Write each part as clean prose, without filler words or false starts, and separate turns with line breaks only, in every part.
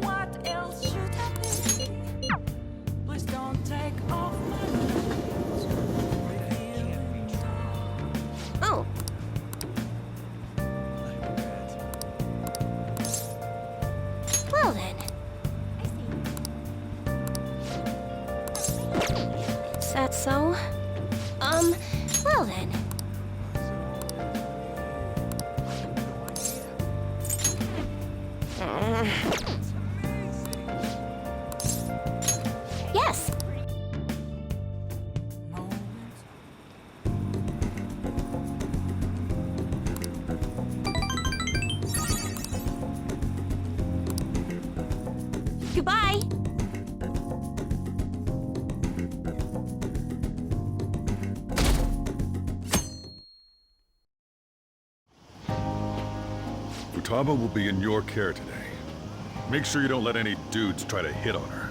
What else should I be? Please don't take off my
Oh. Well then. Is that so? Well then. Yes. Goodbye.
Futaba will be in your care today. Make sure you don't let any dudes try to hit on her.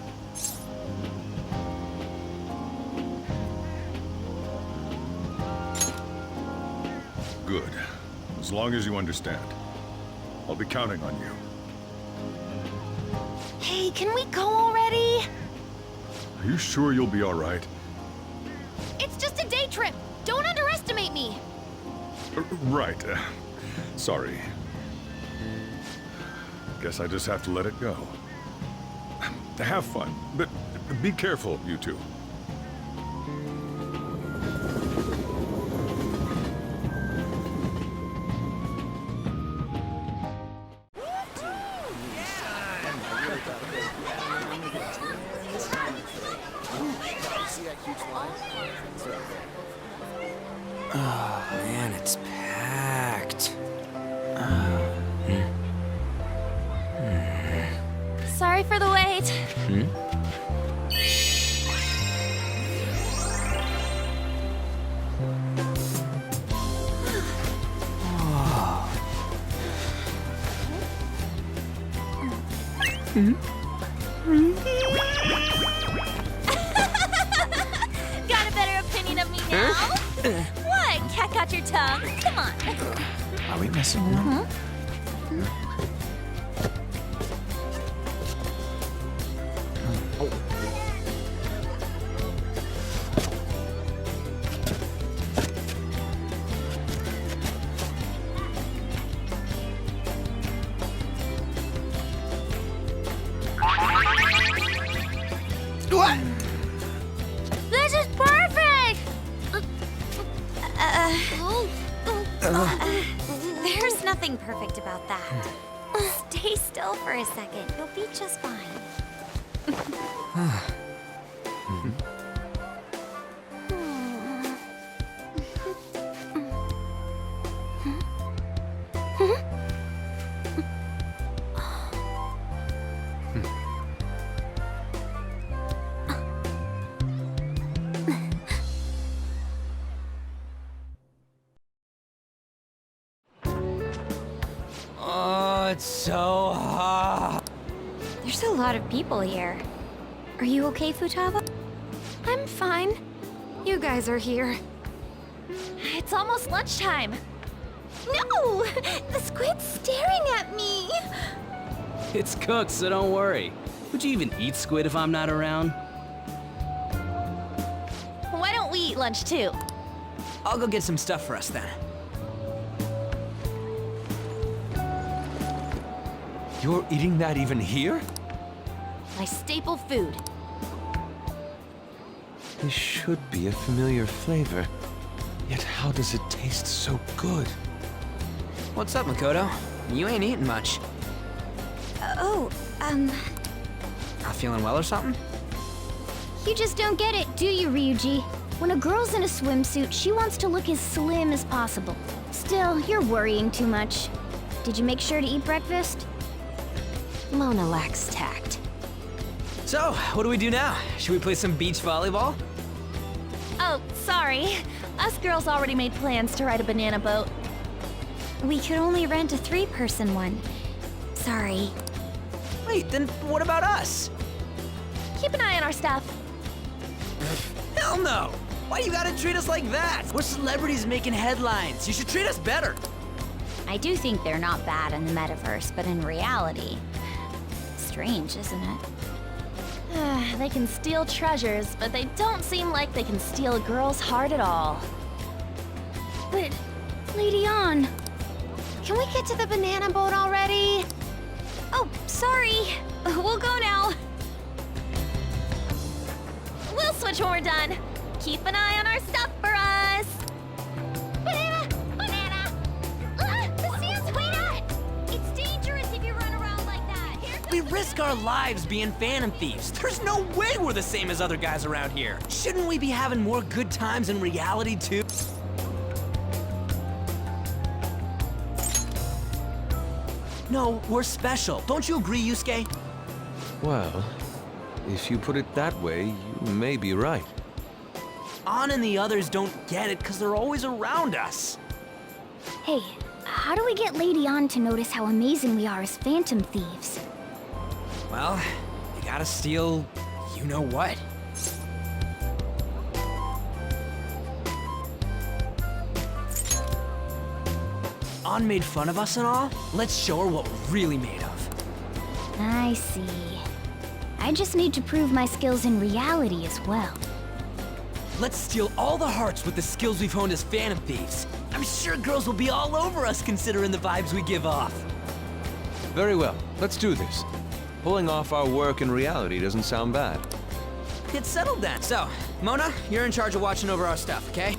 Good. As long as you understand. I'll be counting on you.
Hey, can we go already?
Are you sure you'll be all right?
It's just a day trip. Don't underestimate me.
Right. Sorry. Guess I just have to let it go. Have fun, but be careful, you two.
Oh, man, it's packed.
Sorry for the wait. Got a better opinion of me now? What? Cat got your tongue? Come on.
Are we messing around? What?
This is perfect! There's nothing perfect about that. Stay still for a second. You'll be just fine.
Oh, it's so hot.
There's a lot of people here. Are you okay, Futaba? I'm fine. You guys are here. It's almost lunchtime. No! The squid's staring at me!
It's cooked, so don't worry. Would you even eat squid if I'm not around?
Why don't we eat lunch too?
I'll go get some stuff for us then.
You're eating that even here?
My staple food.
This should be a familiar flavor. Yet how does it taste so good?
What's up, Makoto? You ain't eating much. Not feeling well or something?
You just don't get it, do you, Ryuji? When a girl's in a swimsuit, she wants to look as slim as possible. Still, you're worrying too much. Did you make sure to eat breakfast?
Mona lacks tact.
So, what do we do now? Should we play some beach volleyball?
Oh, sorry. Us girls already made plans to ride a banana boat.
We could only rent a 3-person one. Sorry.
Wait, then what about us?
Keep an eye on our stuff.
Hell no! Why you gotta treat us like that? We're celebrities making headlines. You should treat us better.
I do think they're not bad in the metaverse, but in reality,
strange, isn't it?
They can steal treasures, but they don't seem like they can steal a girl's heart at all. But, Lady Ann,
Can we get to the banana boat already? Oh, sorry. We'll go now. We'll switch when we're done. Keep an eye on our stuff for us. Banana! Banana! The sand's way up! It's dangerous if you run around like that. Here
We risk our lives being Phantom Thieves. There's no way we're the same as other guys around here. Shouldn't we be having more good times in reality, too? No, we're special. Don't you agree, Yusuke?
Well, if you put it that way, you may be right.
Ann and the others don't get it because they're always around us.
hey, how do we get Lady Ann to notice how amazing we are as Phantom Thieves?
Well, you gotta steal you know what. Ann made fun of us and all. Let's show her what we're really made of.
I see. I just need to prove my skills in reality as well.
Let's steal all the hearts with the skills we've honed as Phantom Thieves. I'm sure girls will be all over us considering the vibes we give off.
Very well, let's do this. Pulling off our work in reality doesn't sound bad.
Get settled then. So, Mona, you're in charge of watching over our stuff, okay?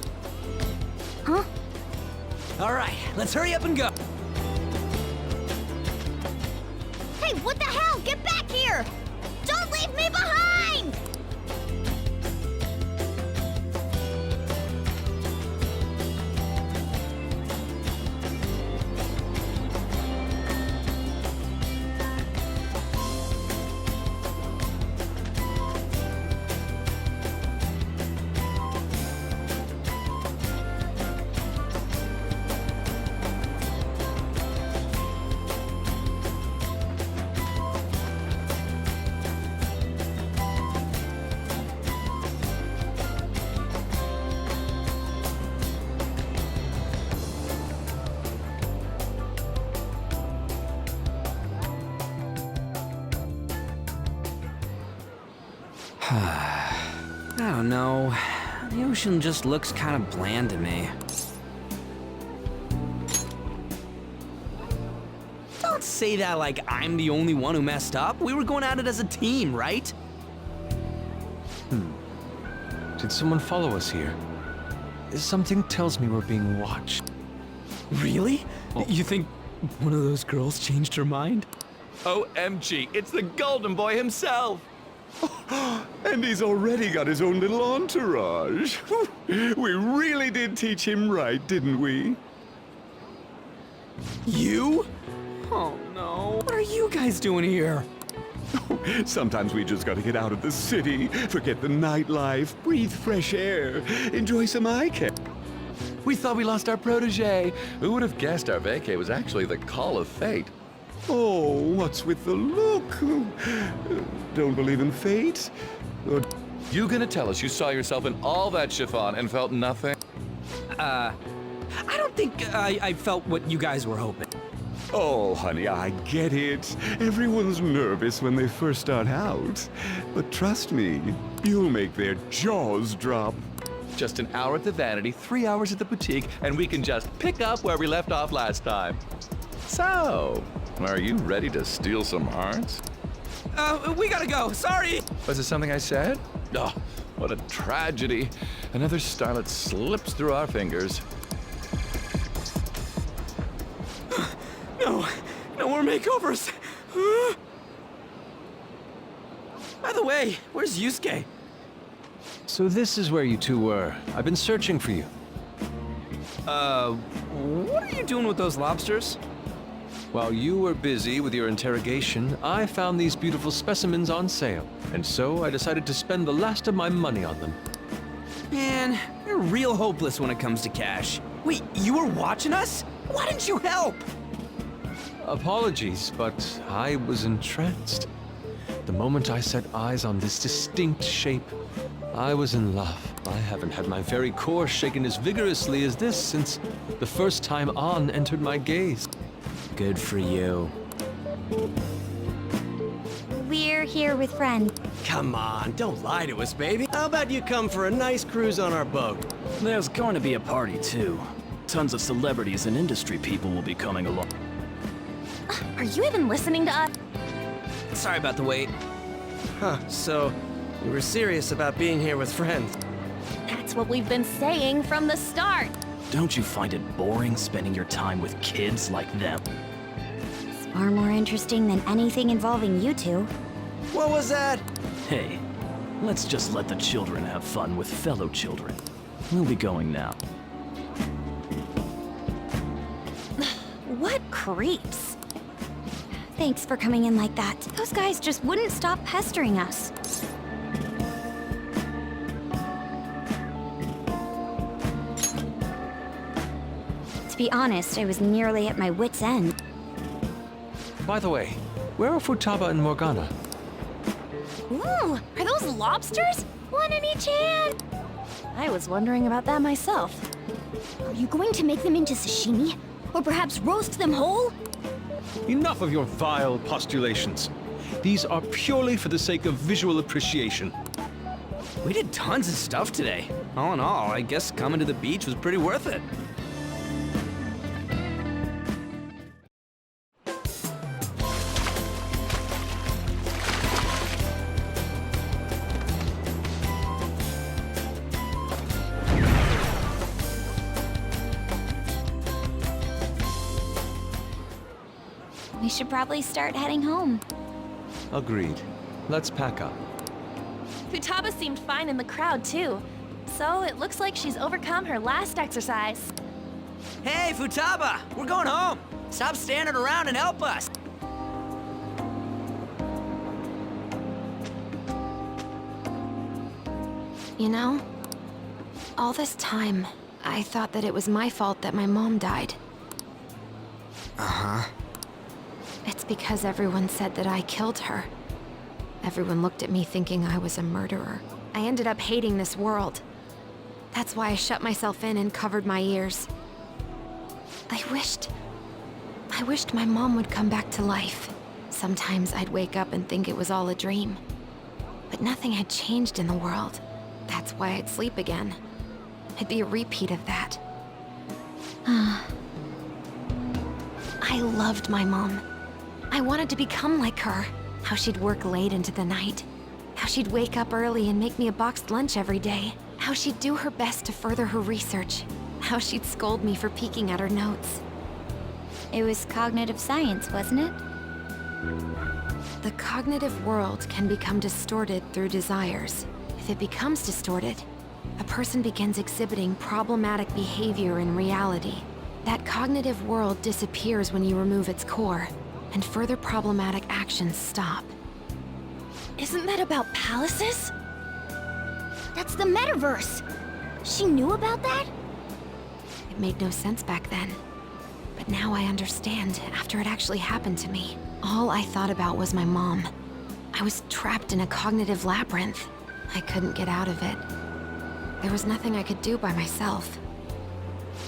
Huh?
All right, let's hurry up and go.
Hey, what the hell? Get back here! Don't leave me behind!
I don't know. The ocean just looks kind of bland to me. Don't say that like I'm the only one who messed up. We were going at it as a team, right?
Did someone follow us here? Something tells me we're being watched.
Really? You think one of those girls changed her mind?
OMG, it's the Golden Boy himself! And he's already got his own little entourage. We really did teach him right, didn't we?
You? Oh no. What are you guys doing here?
Sometimes we just gotta get out of the city, forget the nightlife, breathe fresh air, enjoy some eye care. We thought we lost our protege. Who would have guessed our vacay was actually the call of fate? Oh, what's with the look? Don't believe in fate? You gonna tell us you saw yourself in all that chiffon and felt nothing?
I don't think I felt what you guys were hoping.
Oh, honey, I get it. Everyone's nervous when they first start out. But trust me, you'll make their jaws drop. Just an hour at the Vanity, 3 hours at the boutique, and we can just pick up where we left off last time. So, are you ready to steal some hearts?
We gotta go. Sorry.
Was it something I said? Oh, what a tragedy. Another starlet slips through our fingers.
No more makeovers. By the way, where's Yusuke?
So this is where you two were. I've been searching for you.
What are you doing with those lobsters?
While you were busy with your interrogation, I found these beautiful specimens on sale, and so I decided to spend the last of my money on them.
Man, you're real hopeless when it comes to cash. Wait, you were watching us? Why didn't you help?
Apologies, but I was entranced. The moment I set eyes on this distinct shape, I was in love. I haven't had my very core shaken as vigorously as this since the first time Ann entered my gaze.
Good for you.
here with friends.
Come on, don't lie to us, baby. How about you come for a nice cruise on our boat?
There's going to be a party, too. Tons of celebrities and industry people will be coming along.
Are you even listening to us?
Sorry about the wait.
Huh, so you were serious about being here with friends?
That's what we've been saying from the start.
Don't you find it boring spending your time with kids like them?
It's far more interesting than anything involving you two.
What was that?
Hey, let's just let the children have fun with fellow children. We'll be going now.
What creeps. Thanks for coming in like that. Those guys just wouldn't stop pestering us. To be honest, I was nearly at my wit's end.
By the way, where are Futaba and Morgana?
Ooh, are those lobsters? One in each hand! I was wondering about that myself.
Are you going to make them into sashimi? Or perhaps roast them whole?
Enough of your vile postulations. These are purely for the sake of visual appreciation.
We did tons of stuff today. All in all, I guess coming to the beach was pretty worth it.
We should probably start heading home.
Agreed. Let's pack up.
Futaba seemed fine in the crowd, too. So it looks like she's overcome her last exercise.
Hey, Futaba! We're going home! Stop standing around and help us!
You know, all this time, I thought that it was my fault that my mom died.
Uh-huh.
It's because everyone said that I killed her. Everyone looked at me thinking I was a murderer. I ended up hating this world. That's why I shut myself in and covered my ears. I wished my mom would come back to life. Sometimes I'd wake up and think it was all a dream. But nothing had changed in the world. That's why I'd sleep again. It'd be a repeat of that. I loved my mom. I wanted to become like her. How she'd work late into the night. How she'd wake up early and make me a boxed lunch every day. How she'd do her best to further her research. How she'd scold me for peeking at her notes.
It was cognitive science, wasn't it?
The cognitive world can become distorted through desires. If it becomes distorted, a person begins exhibiting problematic behavior in reality. That cognitive world disappears when you remove its core, and further problematic actions stop.
Isn't that about palaces?
That's the metaverse! She knew about that?
It made no sense back then. But now I understand, after it actually happened to me. All I thought about was my mom. I was trapped in a cognitive labyrinth. I couldn't get out of it. There was nothing I could do by myself.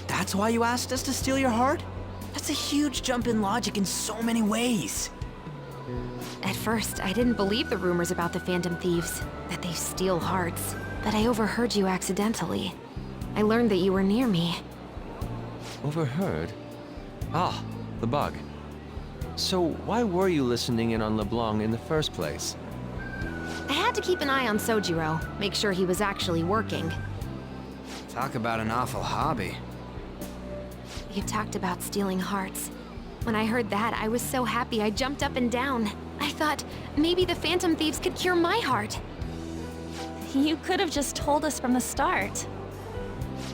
That's why you asked us to steal your heart? That's a huge jump in logic in so many ways.
At first, I didn't believe the rumors about the Phantom Thieves, that they steal hearts. But I overheard you accidentally. I learned that you were near me.
Overheard? Ah, the bug. So why were you listening in on LeBlanc in the first place?
I had to keep an eye on Sojiro, make sure he was actually working.
Talk about an awful hobby.
You talked about stealing hearts. When I heard that, I was so happy I jumped up and down. I thought, maybe the Phantom Thieves could cure my heart.
You could have just told us from the start.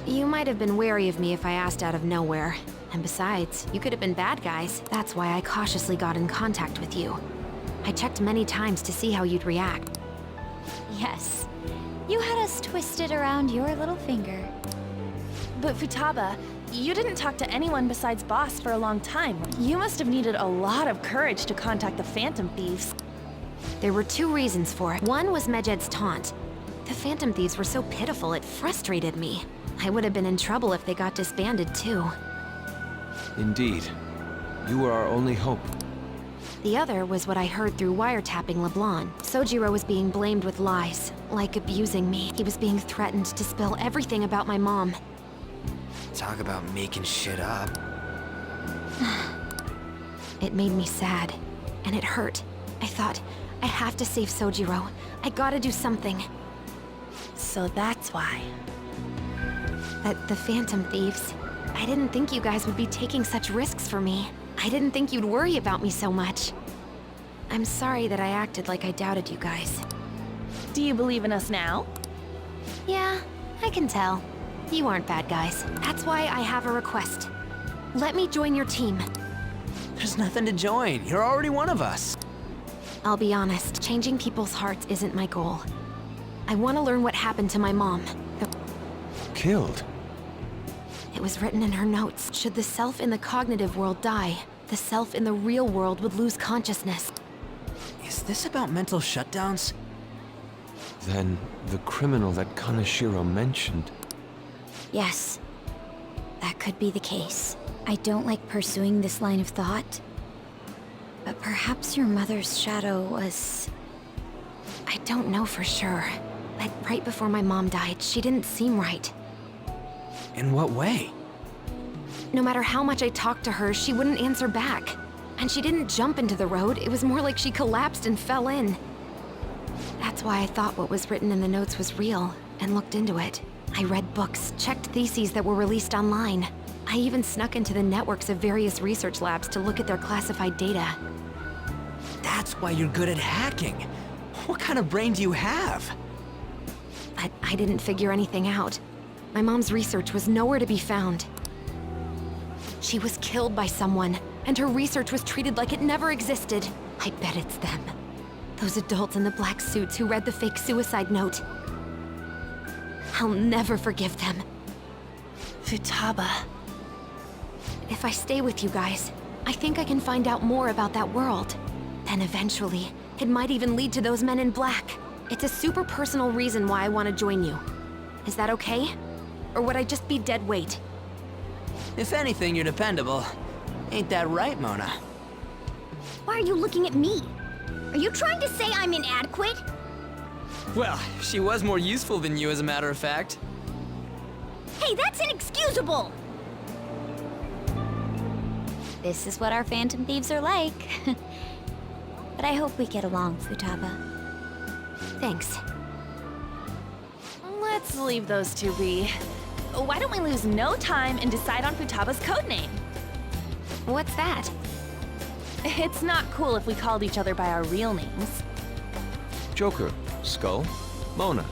You might have been wary of me if I asked out of nowhere. And besides, you could have been bad guys. That's why I cautiously got in contact with you. I checked many times to see how you'd react.
Yes. You had us twisted around your little finger. But Futaba, you didn't talk to anyone besides Boss for a long time. You must have needed a lot of courage to contact the Phantom Thieves.
There were two reasons for it. One was Medjed's taunt. The Phantom Thieves were so pitiful, it frustrated me. I would have been in trouble if they got disbanded, too.
Indeed. You were our only hope.
The other was what I heard through wiretapping LeBlanc. Sojiro was being blamed with lies, like abusing me. He was being threatened to spill everything about my mom.
Talk about making shit up.
It made me sad, and it hurt. I thought, I have to save Sojiro. I gotta do something.
So that's why.
The Phantom Thieves. I didn't think you guys would be taking such risks for me. I didn't think you'd worry about me so much. I'm sorry that I acted like I doubted you guys.
Do you believe in us now?
Yeah, I can tell. You aren't bad guys. That's why I have a request. Let me join your team.
There's nothing to join. You're already one of us.
I'll be honest, changing people's hearts isn't my goal. I want to learn what happened to my mom.
Killed?
It was written in her notes. Should the self in the cognitive world die, the self in the real world would lose consciousness.
Is this about mental shutdowns?
Then the criminal that Kaneshiro mentioned.
Yes, that could be the case. I don't like pursuing this line of thought, but perhaps your mother's shadow was...
I don't know for sure, but right before my mom died, she didn't seem right.
In what way?
No matter how much I talked to her, she wouldn't answer back. And she didn't jump into the road, it was more like she collapsed and fell in. That's why I thought what was written in the notes was real, and looked into it. I read books, checked theses that were released online. I even snuck into the networks of various research labs to look at their classified data.
That's why you're good at hacking. What kind of brain do you have?
But I didn't figure anything out. My mom's research was nowhere to be found. She was killed by someone, and her research was treated like it never existed. I bet it's them. Those adults in the black suits who read the fake suicide note. I'll never forgive them.
Futaba.
If I stay with you guys, I think I can find out more about that world. Then eventually, it might even lead to those men in black. It's a super personal reason why I want to join you. Is that okay? Or would I just be dead weight?
If anything, you're dependable. Ain't that right, Mona?
Why are you looking at me? Are you trying to say I'm inadequate?
Well, she was more useful than you, as a matter of fact.
Hey, that's inexcusable! This is what our Phantom Thieves are like. But I hope we get along, Futaba.
Thanks.
Let's leave those two be. Why don't we lose no time and decide on Futaba's codename?
What's that?
It's not cool if we called each other by our real names.
Joker, Skull, Mona,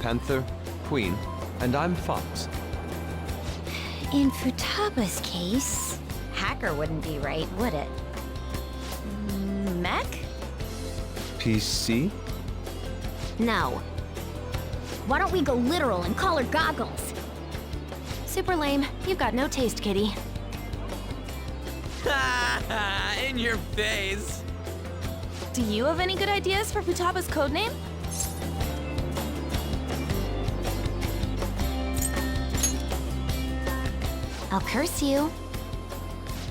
Panther, Queen, and I'm Fox.
In Futaba's case, hacker wouldn't be right, would it?
Mech?
PC?
No.
Why don't we go literal and call her Goggles?
Super lame. You've got no taste, kitty.
In your face.
Do you have any good ideas for Futaba's codename?
I'll curse you.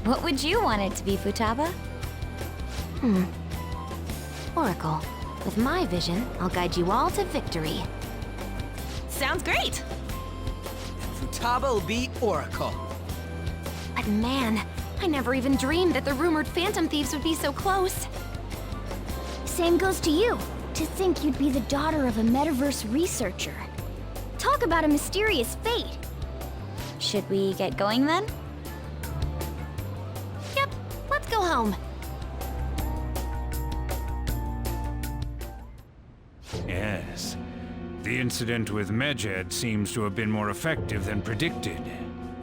What would you want it to be, Futaba?
Oracle. With my vision, I'll guide you all to victory.
Sounds great!
Futaba will be Oracle.
But man, I never even dreamed that the rumored Phantom Thieves would be so close.
Same goes to you. To think you'd be the daughter of a metaverse researcher. Talk about a mysterious fate. Should we get going then?
Yep, let's go home.
Yes. The incident with Medjed seems to have been more effective than predicted.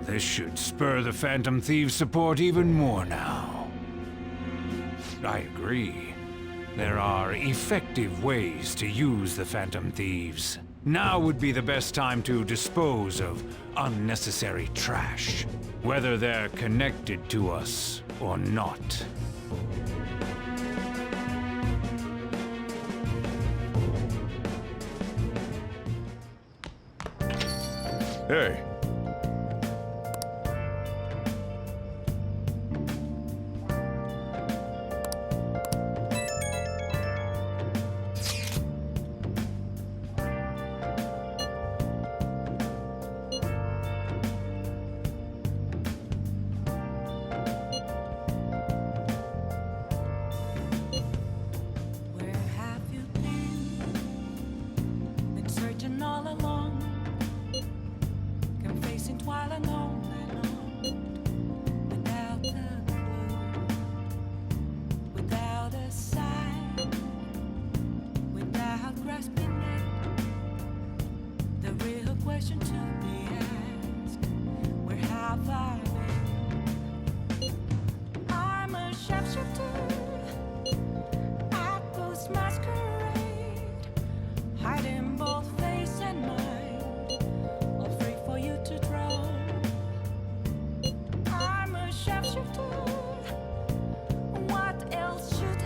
This should spur the Phantom Thieves' support even more now. I agree. There are effective ways to use the Phantom Thieves. Now would be the best time to dispose of unnecessary trash, whether they're connected to us or not.
Hey.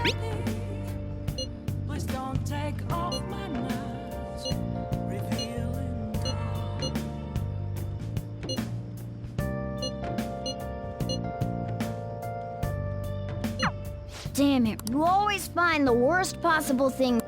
sympathy. Please don't take off my mask, revealing dark.
Damn it, you always find the worst possible thing.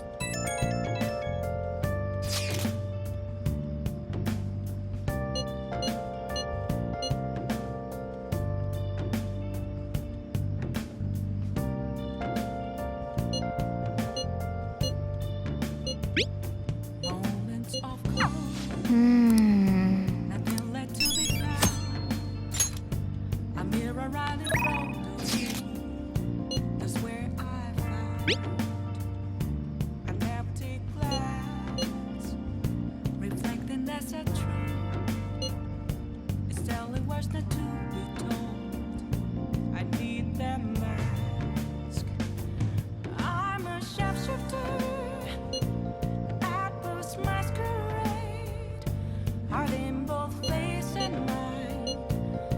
Moments of cold, nothing left to be found. A mirror right in front of me. That's where I found an empty glass, reflecting that's a truth. It's telling words not to be told. I need that mask. I'm a shapeshifter at this masquerade, heart in both face and mind,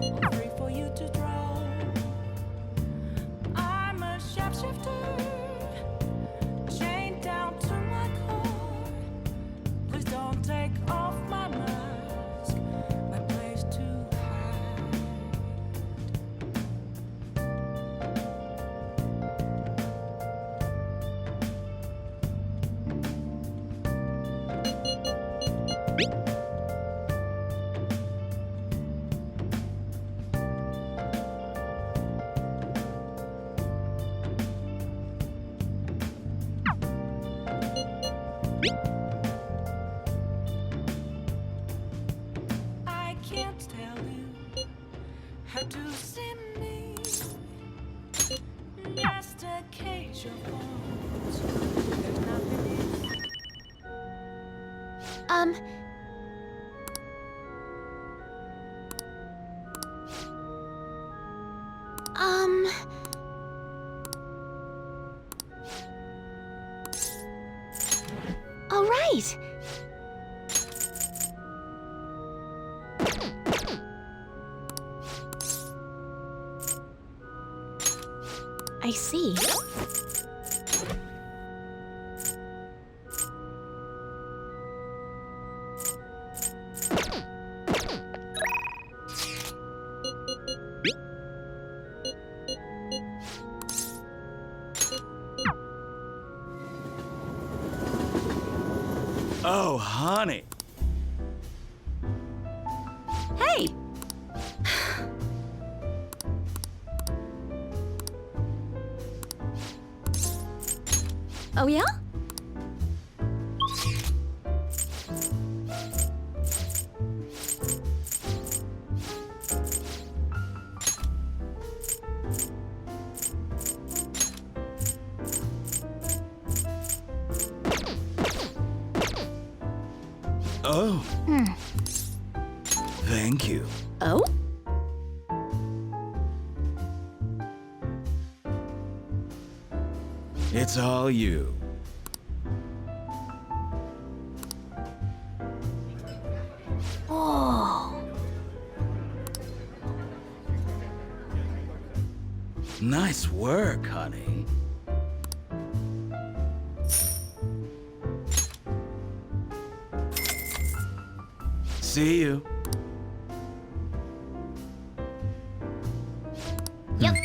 all free for you to draw. I'm a shapeshifter, chained down to my core. Please don't take off my mask, my place to hide. I can't tell you how to see me. Just a cage of bones. There's nothing in
All right. I see.
Oh, honey.
Hey! Oh, yeah?
Oh. Thank you.
Oh?
It's all you.
Oh.
Nice work, honey. See you.
Yep.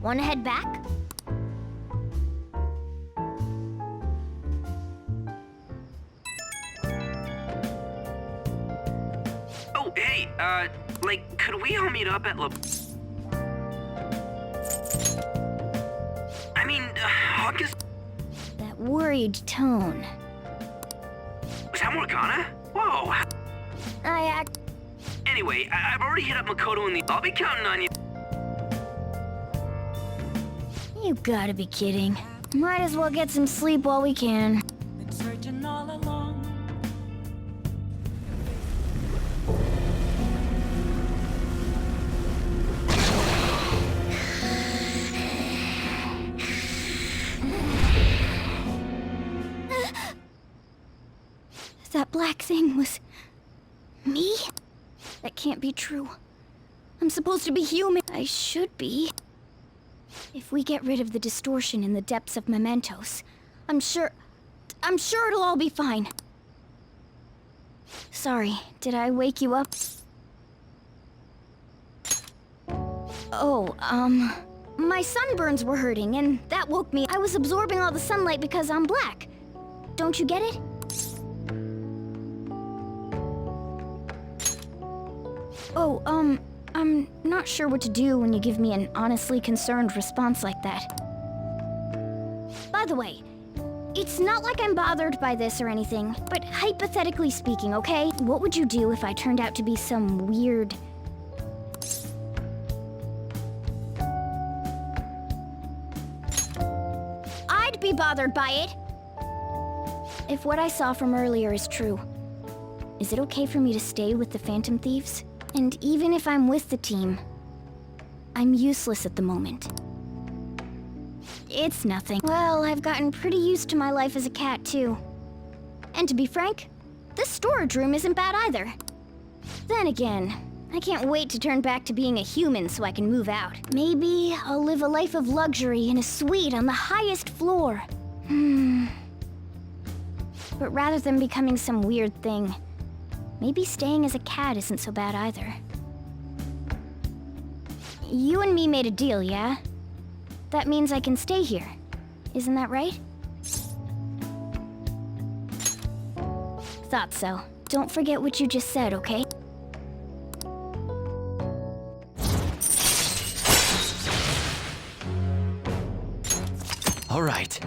Wanna head back?
Oh, hey, could we all meet up at I mean, August...
That worried tone.
Was that Morgana? Whoa.
I act.
Anyway, I've already hit up Makoto and I'll be counting on you.
You gotta be kidding. Might as well get some sleep while we can.
been searching all along.
That black thing was me? That can't be true. I'm supposed to be human. I should be. If we get rid of the distortion in the depths of Mementos, I'm sure it'll all be fine. Sorry, did I wake you up? Oh, my sunburns were hurting, and that woke me. I was absorbing all the sunlight because I'm black. Don't you get it? Oh, I'm not sure what to do when you give me an honestly concerned response like that. By the way, it's not like I'm bothered by this or anything, but hypothetically speaking, okay? What would you do if I turned out to be some weird... I'd be bothered by it! If what I saw from earlier is true, is it okay for me to stay with the Phantom Thieves? And even if I'm with the team, I'm useless at the moment. It's nothing. Well, I've gotten pretty used to my life as a cat, too. And to be frank, this storage room isn't bad either. Then again, I can't wait to turn back to being a human so I can move out. Maybe I'll live a life of luxury in a suite on the highest floor. But rather than becoming some weird thing, maybe staying as a cat isn't so bad either. You and me made a deal, yeah? That means I can stay here. Isn't that right? Thought so. Don't forget what you just said, okay?
All right.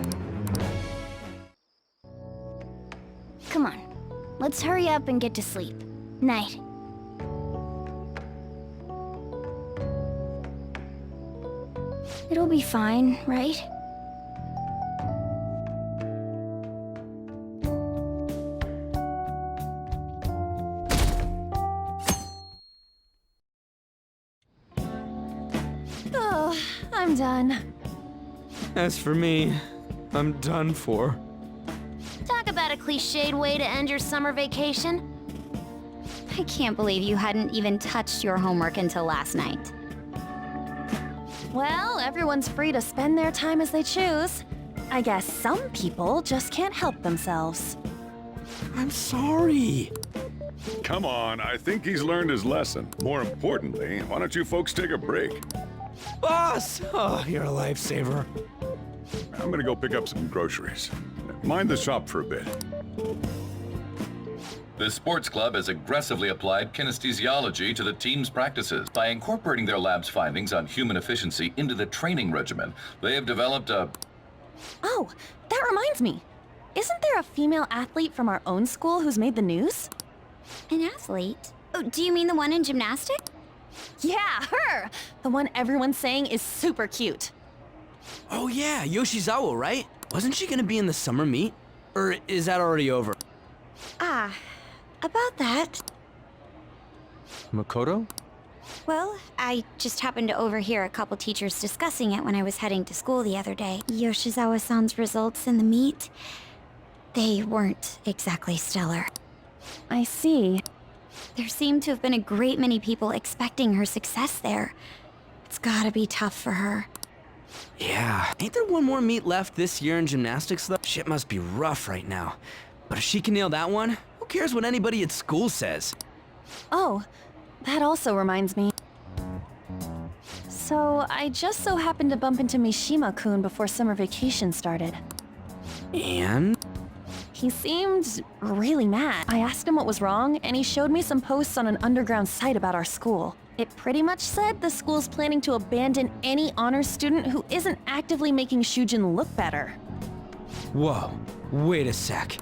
Come on. Let's hurry up and get to sleep. Night. It'll be fine, right?
Oh, I'm done.
As for me, I'm done for.
Talk about a cliched way to end your summer vacation. I can't believe you hadn't even touched your homework until last night.
Well, everyone's free to spend their time as they choose. I guess some people just can't help themselves.
I'm sorry.
Come on, I think he's learned his lesson. More importantly, why don't you folks take a break?
Boss! Oh, you're a lifesaver.
I'm gonna go pick up some groceries. Mind the shop for a bit.
The sports club has aggressively applied kinesthesiology to the team's practices. By incorporating their lab's findings on human efficiency into the training regimen, they have developed a...
Oh, that reminds me. Isn't there a female athlete from our own school who's made the news?
An athlete? Oh, do you mean the one in gymnastics?
Yeah, her! The one everyone's saying is super cute.
Oh yeah, Yoshizawa, right? Wasn't she gonna be in the summer meet? Or is that already over?
Ah, about that.
Makoto?
Well, I just happened to overhear a couple teachers discussing it when I was heading to school the other day. Yoshizawa-san's results in the meet, they weren't exactly stellar.
I see.
There seemed to have been a great many people expecting her success there. It's gotta be tough for her.
Yeah. Ain't there one more meet left this year in gymnastics, though? Shit must be rough right now. But if she can nail that one, who cares what anybody at school says?
Oh, that also reminds me. So, I just so happened to bump into Mishima-kun before summer vacation started.
And?
He seemed really mad. I asked him what was wrong, and he showed me some posts on an underground site about our school. It pretty much said the school's planning to abandon any honors student who isn't actively making Shujin look better.
Whoa, wait a sec.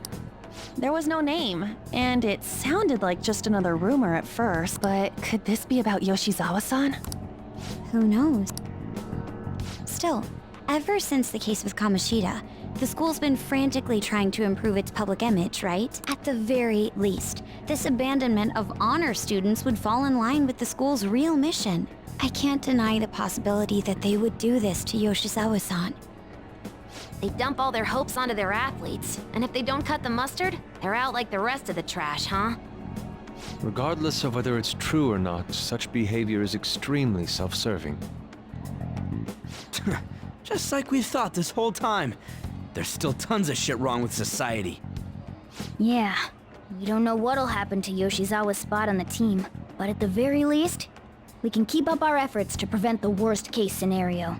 There was no name, and it sounded like just another rumor at first, but could this be about Yoshizawa-san?
Who knows? Still, ever since the case with Kamoshida, the school's been frantically trying to improve its public image, right? At the very least, this abandonment of honor students would fall in line with the school's real mission. I can't deny the possibility that they would do this to Yoshizawa-san. They dump all their hopes onto their athletes, and if they don't cut the mustard, they're out like the rest of the trash, huh?
Regardless of whether it's true or not, such behavior is extremely self-serving.
Just like we thought this whole time. There's still tons of shit wrong with society.
Yeah, we don't know what'll happen to Yoshizawa's spot on the team, but at the very least, we can keep up our efforts to prevent the worst case scenario.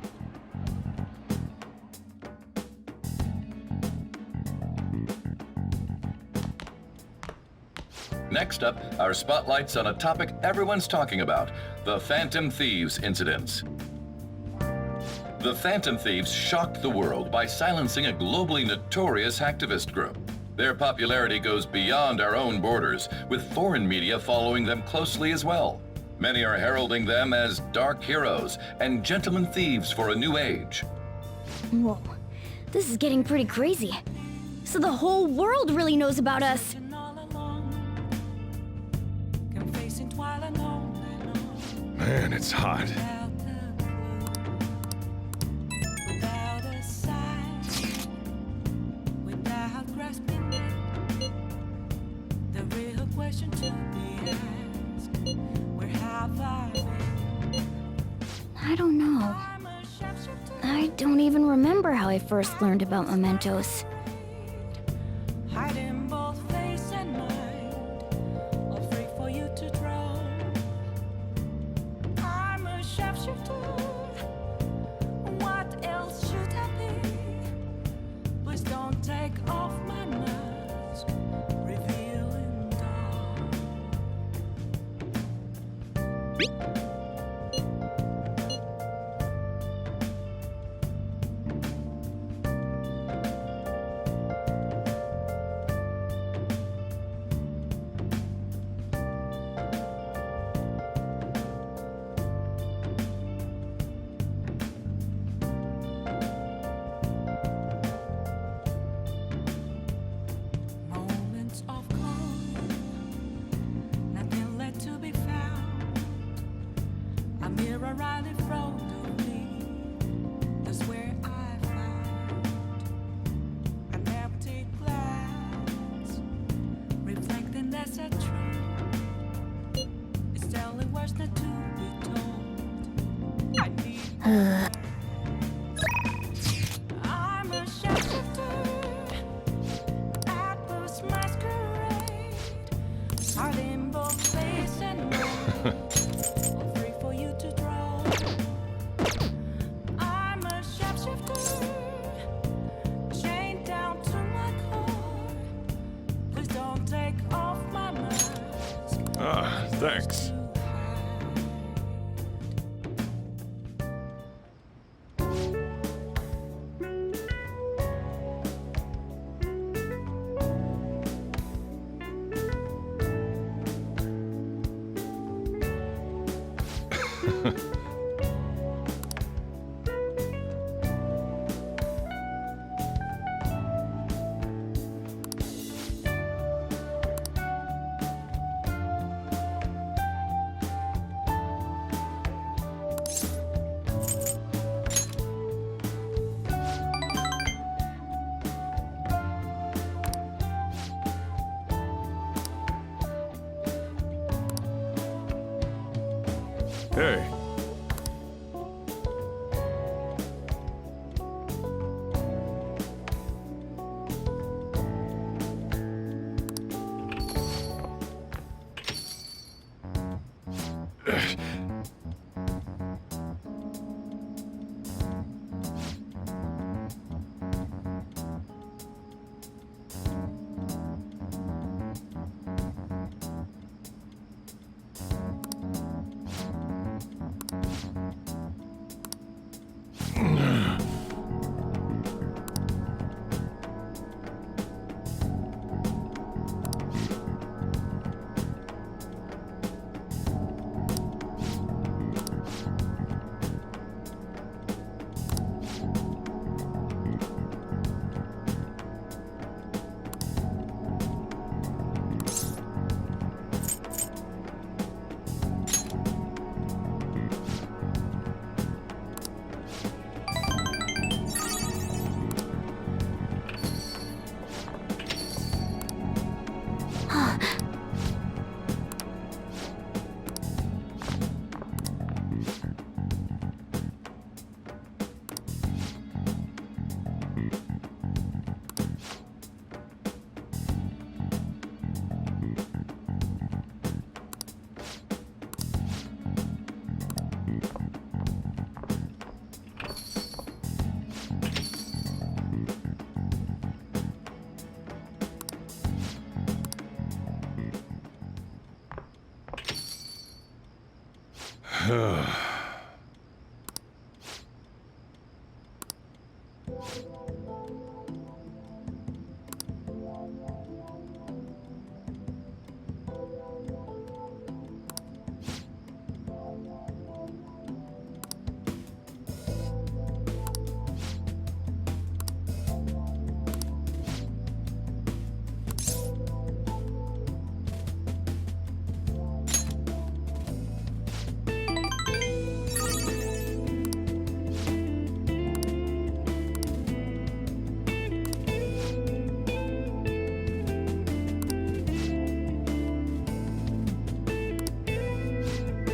Next up, our spotlight's on a topic everyone's talking about, the Phantom Thieves incidents. The Phantom Thieves shocked the world by silencing a globally notorious hacktivist group. Their popularity goes beyond our own borders, with foreign media following them closely as well. Many are heralding them as dark heroes and gentlemen thieves for a new age.
Whoa, this is getting pretty crazy. So the whole world really knows about us.
All along, confessing while alone and on.
Man, it's hot.
Without the clue, without a sign, without grasping it, the real question to be asked: where have I been?
I don't know.
I'm a shapeshifter,
I don't even remember how I first learned about mementos.
hiding both face and mind, all free for you to draw. I'm a shapeshifter. What else should I be? Please don't take off my mask, revealing dawn. Moments of calm, nothing left to be found. A mirror right in front of me, that's where I found an empty glass, reflecting that's a truth. It's telling words not to be told. I need. I'm a shapeshifter. Apples masquerade, hiding both face and mind, all free for you to draw. I'm a shapeshifter, chained down to my core. Please don't take off my mask.
Ah, thanks.
To
Hey.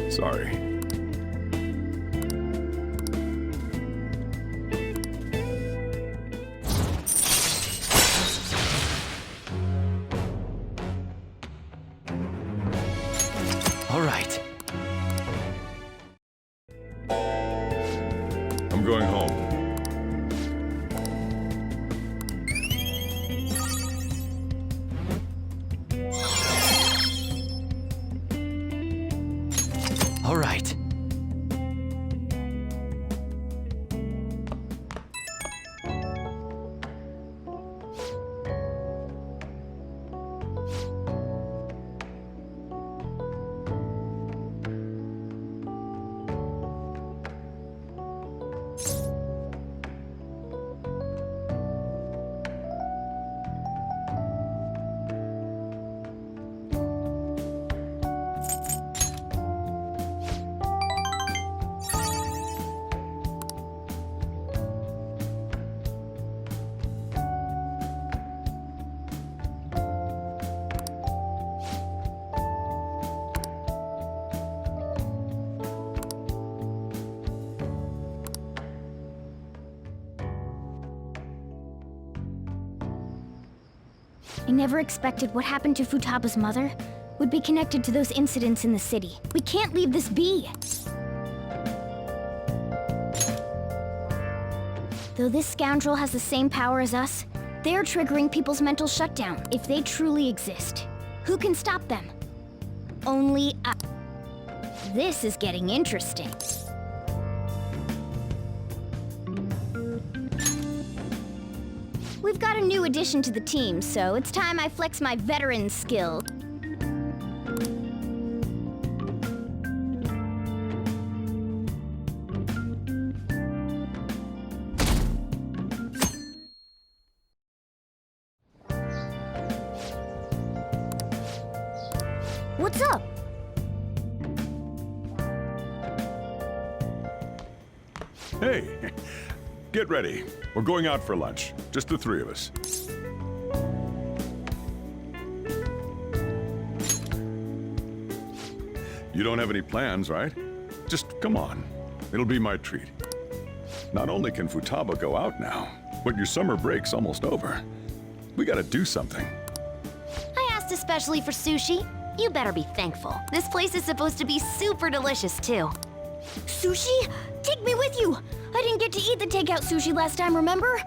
Sorry.
All right.
I'm going home.
All right.
I never expected what happened to Futaba's mother would be connected to those incidents in the city. We can't leave this be. Though this scoundrel has the same power as us, they're triggering people's mental shutdown if they truly exist. Who can stop them? Only I. This is getting interesting. We've got a new addition to the team, so it's time I flex my veteran skill. What's up?
Hey, get ready. We're going out for lunch. Just the three of us. You don't have any plans, right? Just come on. It'll be my treat. Not only can Futaba go out now, but your summer break's almost over. We gotta do something.
I asked especially for sushi. You better be thankful. This place is supposed to be super delicious, too.
Sushi? Take me with you! I didn't get to eat the takeout sushi last time, remember?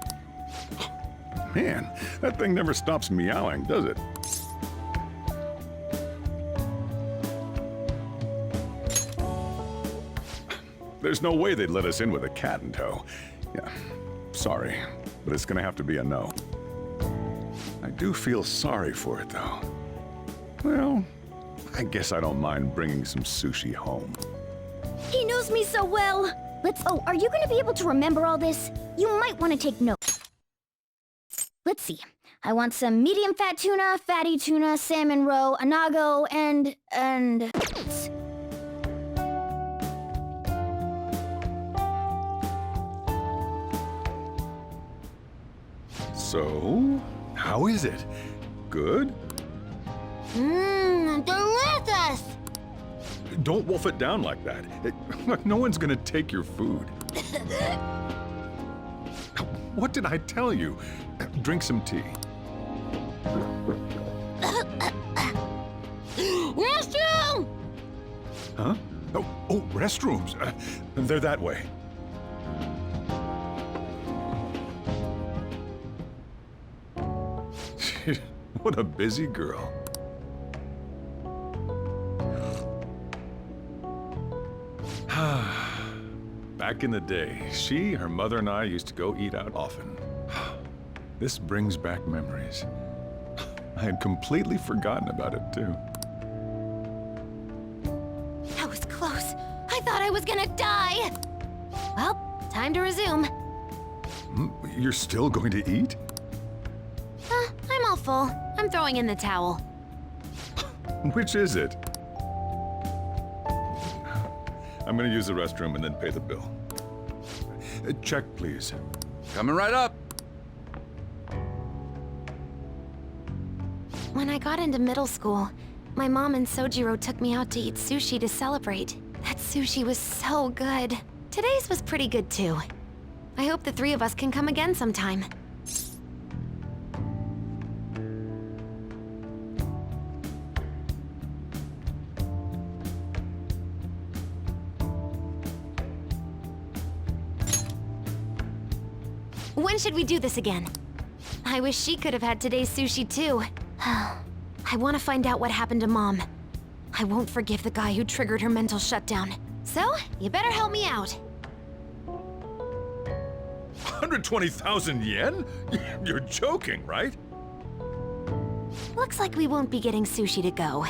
Man, that thing never stops meowing, does it? There's no way they'd let us in with a cat in tow. Yeah, sorry, but it's gonna have to be a no. I do feel sorry for it, though. Well, I guess I don't mind bringing some sushi home.
He knows me so well! Oh, are you gonna be able to remember all this? You might want to take notes. Let's see. I want some medium fat tuna, fatty tuna, salmon roe, anago, and...
So, how is it? Good?
Mmm, delicious!
Don't wolf it down like that. Look, no one's gonna take your food. What did I tell you? Drink some tea.
Restroom!
Huh? Oh, restrooms. They're that way. What a busy girl. Back in the day, she, her mother, and I used to go eat out often. This brings back memories. I had completely forgotten about it, too.
That was close. I thought I was gonna die. Well, time to resume.
You're still going to eat?
I'm all full. I'm throwing in the towel.
Which is it? I'm gonna use the restroom and then pay the bill. Check, please.
Coming right up.
When I got into middle school, my mom and Sojiro took me out to eat sushi to celebrate. That sushi was so good. Today's was pretty good too. I hope the three of us can come again sometime. When should we do this again? I wish she could have had today's sushi too. I want to find out what happened to Mom. I won't forgive the guy who triggered her mental shutdown. So, you better help me out.
120,000 yen? You're joking, right?
Looks like we won't be getting sushi to go.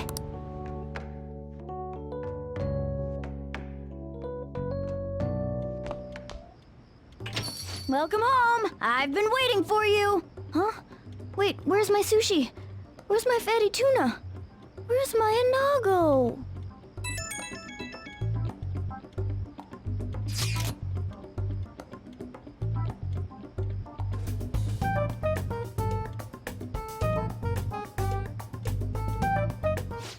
Welcome home! I've been waiting for you! Huh? Wait, where's my sushi? Where's my fatty tuna? Where's my anago?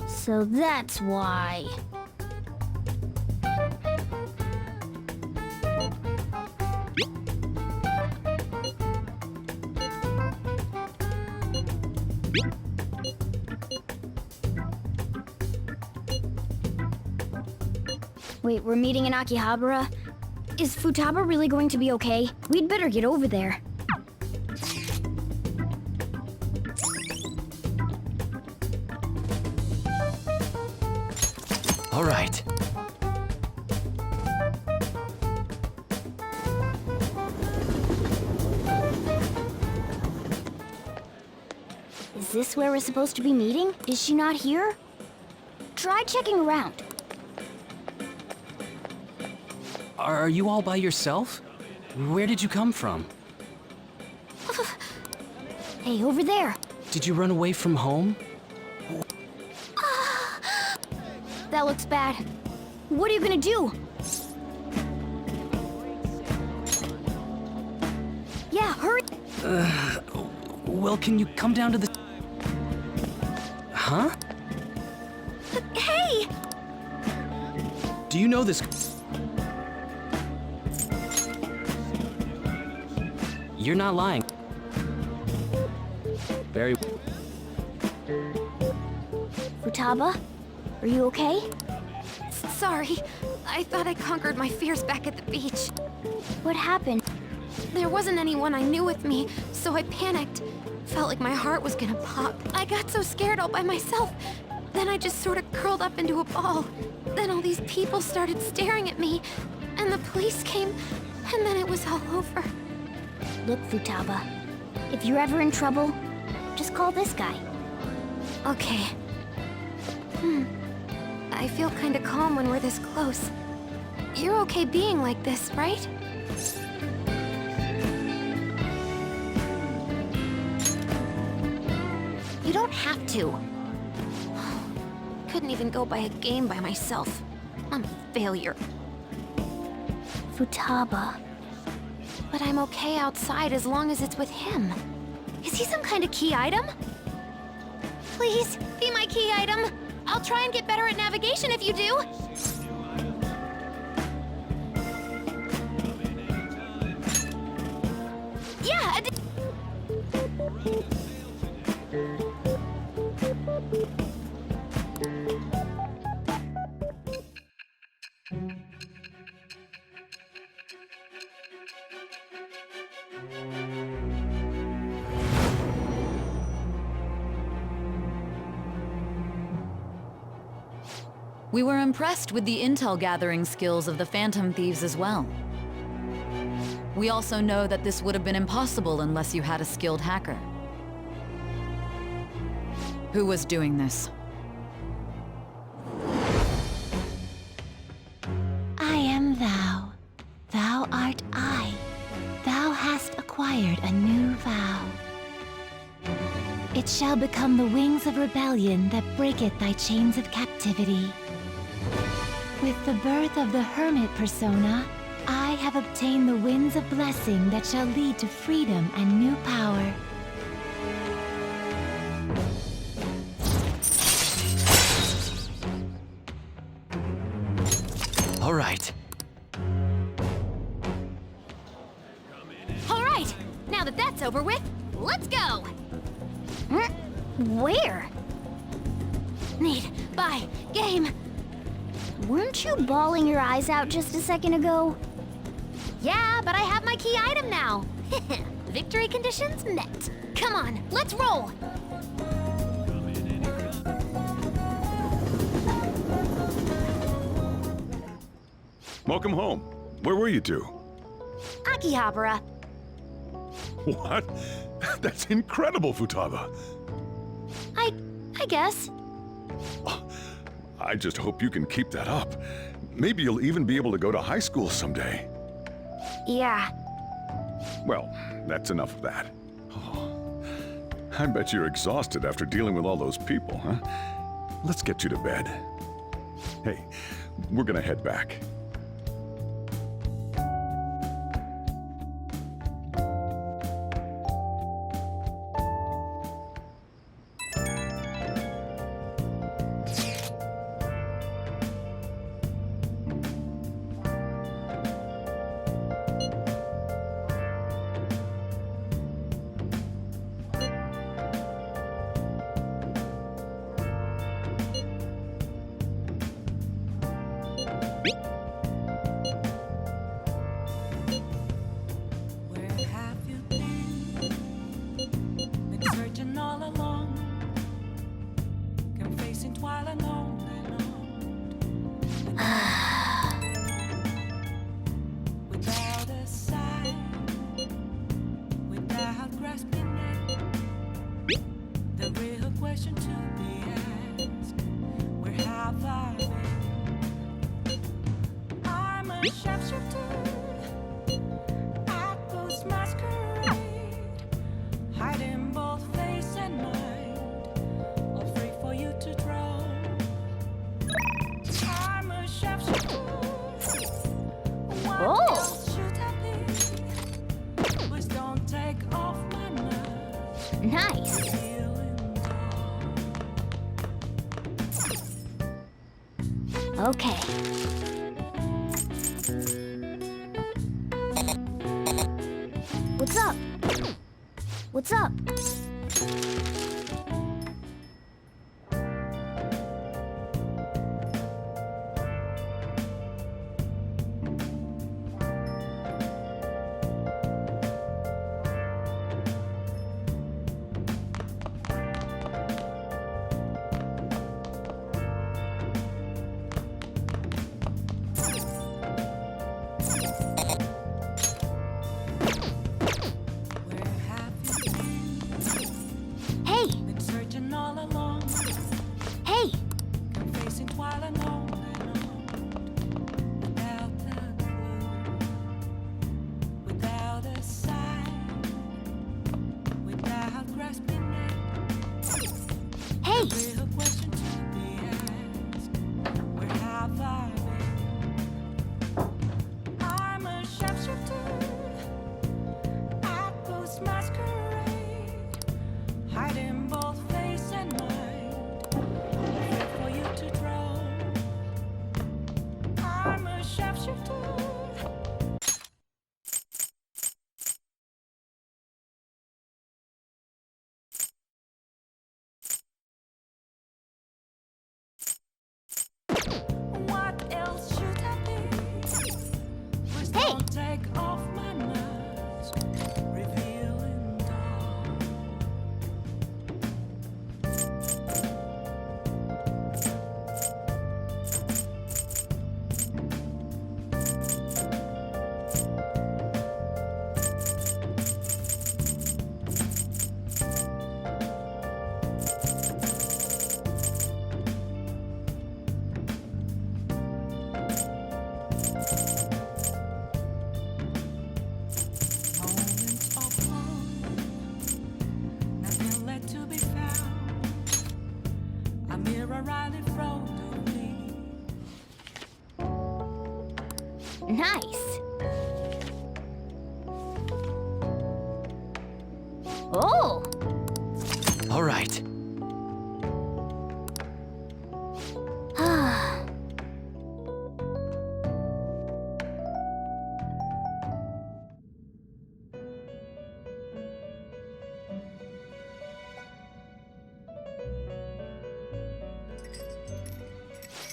So that's why. Wait, we're meeting in Akihabara? Is Futaba really going to be okay? We'd better get over there.
All right.
Is this where we're supposed to be meeting? Is she not here? Try checking around.
Are you all by yourself? Where did you come from?
Hey, over there.
Did you run away from home?
That looks bad. What are you gonna do? Yeah, hurry.
Well, can you come down to the... Huh?
Hey!
Do you know this... You're not lying. Very...
Futaba, are you okay?
Sorry. I thought I conquered my fears back at the beach.
What happened?
There wasn't anyone I knew with me, so I panicked. Felt like my heart was gonna pop. I got so scared all by myself. Then I just sort of curled up into a ball. Then all these people started staring at me, and the police came, and then it was all over.
Look, Futaba, if you're ever in trouble, just call this guy.
Okay. I feel kinda calm when we're this close. You're okay being like this, right? You don't have to. Couldn't even go by a game by myself. I'm a failure.
Futaba.
But I'm okay outside as long as it's with him. Is he some kind of key item? Please, be my key item. I'll try and get better at navigation if you do. Yeah,
We were impressed with the intel gathering skills of the Phantom Thieves as well. We also know that this would have been impossible unless you had a skilled hacker. Who was doing this?
I am thou. Thou art I. Thou hast acquired a new vow. It shall become the wings of rebellion that breaketh thy chains of captivity. With the birth of the hermit persona, I have obtained the winds of blessing that shall lead to freedom and new power.
All right.
All right, now that that's over with, let's go.
Where?
Need, buy, game.
Weren't you bawling your eyes out just a second ago?
Yeah, but I have my key item now. Victory conditions met. Come on, let's roll.
Welcome home. Where were you two?
Akihabara.
What? That's incredible, Futaba.
I guess.
I just hope you can keep that up. Maybe you'll even be able to go to high school someday.
Yeah.
Well, that's enough of that. Oh, I bet you're exhausted after dealing with all those people, huh? Let's get you to bed. Hey, we're gonna head back.
Where have you been? Been searching all along, confessing while alone without a sign, without grasping it. The real question to be asked: where have I been? I'm a sharpshooter. Masquerade, hiding both face and mind, all free for you to draw. I'm a sharpshooter. What else should I be? Please don't take off my mask.
Nice. Okay. What's up? What's up? Oh!
All right.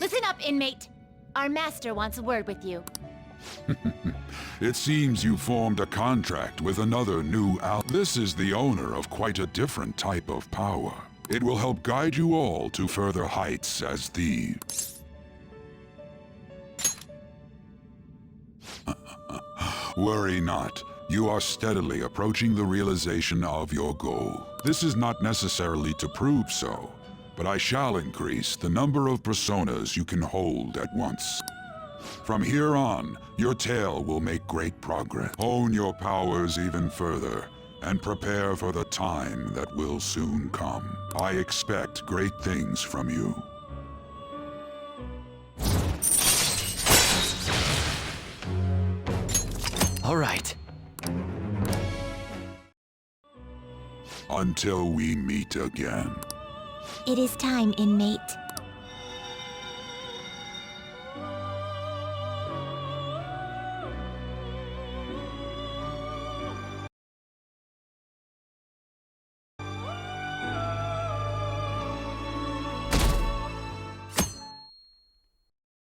Listen up, inmate. Our master wants a word with you.
It seems you formed a contract with another new This is the owner of quite a different type of power. It will help guide you all to further heights as thieves. Worry not. You are steadily approaching the realization of your goal. This is not necessarily to prove so, but I shall increase the number of personas you can hold at once. From here on, your tale will make great progress. Hone your powers even further, and prepare for the time that will soon come. I expect great things from you.
All right.
Until we meet again.
It is time, inmate.